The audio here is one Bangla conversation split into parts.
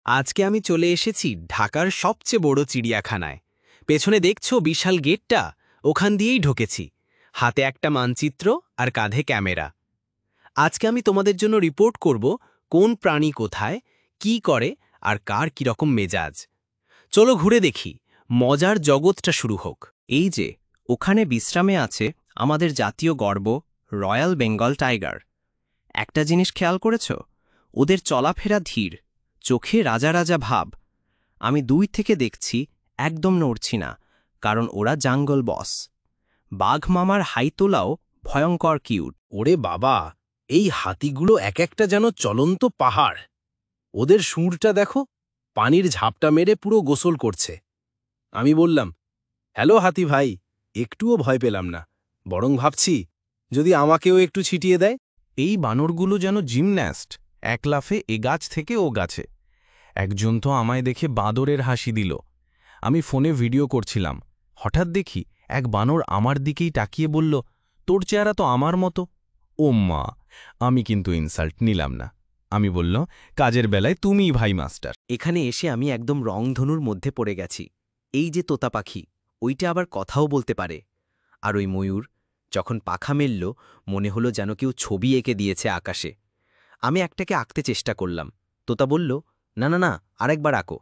আজকে আমি চলে এসেছি ঢাকার সবচেয়ে বড় চিড়িয়াখানায়। পেছনে দেখছো বিশাল গেটটা, ওখান দিয়েই ঢুকেছি। হাতে একটা মানচিত্র আর কাঁধে ক্যামেরা। আজকে আমি তোমাদের জন্য রিপোর্ট করব কোন প্রাণী কোথায়, কি করে আর কার কীরকম মেজাজ। চলো ঘুরে দেখি, মজার জগৎটা শুরু হোক। এই যে ওখানে বিশ্রামে আছে আমাদের জাতীয় গর্ব রয়্যাল বেঙ্গল টাইগার। একটা জিনিস খেয়াল করেছ, ওদের চলাফেরা ধীর, চোখে রাজা রাজা ভাব। আমি দূর থেকে দেখছি, একদম নড়ছি না, কারণ ওরা জাঙ্গল বস। বাঘ মামার হাইতোলাও ভয়ঙ্কর কিউট। ওরে বাবা, এই হাতিগুলো এক একটা যেন চলন্ত পাহাড়। ওদের সুরটা দেখো, পানির ঝাপটা মেরে পুরো গোসল করছে। আমি বললাম, হ্যালো হাতি ভাই। একটুও ভয় পেলাম না, বরং ভাবছি যদি আমাকেও একটু ছিটিয়ে দেয়। এই বানরগুলো যেন জিমন্যাস্ট, এক লাফে এ গাছ থেকে ও গাছে। একজন তো আমায় দেখে বাঁদরের হাসি দিল। আমি ফোনে ভিডিও করছিলাম, হঠাৎ দেখি এক বানর আমার দিকেই তাকিয়ে বলল, তোর চেহারা তো আমার মতো। ও মা, আমি কিন্তু ইনসাল্ট নিলাম না। আমি বলল, কাজের বেলায় তুমিই ভাই মাস্টার। এখানে এসে আমি একদম রংধনুর মধ্যে পড়ে গেছি। এই যে তোতা পাখি, ওইটা আবার কথাও বলতে পারে। আর ওই ময়ূর যখন পাখা মেলল, মনে হলো যেন কেউ ছবি এঁকে দিয়েছে আকাশে। আমি একটাকে আঁকতে চেষ্টা করলাম, তোতা বলল, না না না, আরেকবার আঁকো।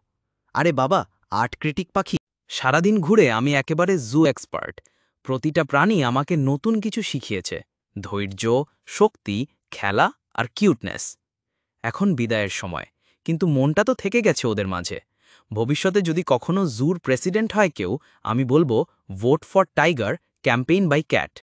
আরে বাবা, আর্ট ক্রিটিক পাখি। সারাদিন ঘুরে আমি একেবারে জু এক্সপার্ট। প্রতিটা প্রাণী আমাকে নতুন কিছু শিখিয়েছে: ধৈর্য, শক্তি, খেলা আর কিউটনেস। এখন বিদায়ের সময়, কিন্তু মনটা তো থেকে গেছে ওদের মাঝে। ভবিষ্যতে যদি কখনো জুর প্রেসিডেন্ট হয় কেউ, আমি বলবো, vote for tiger, campaign by cat.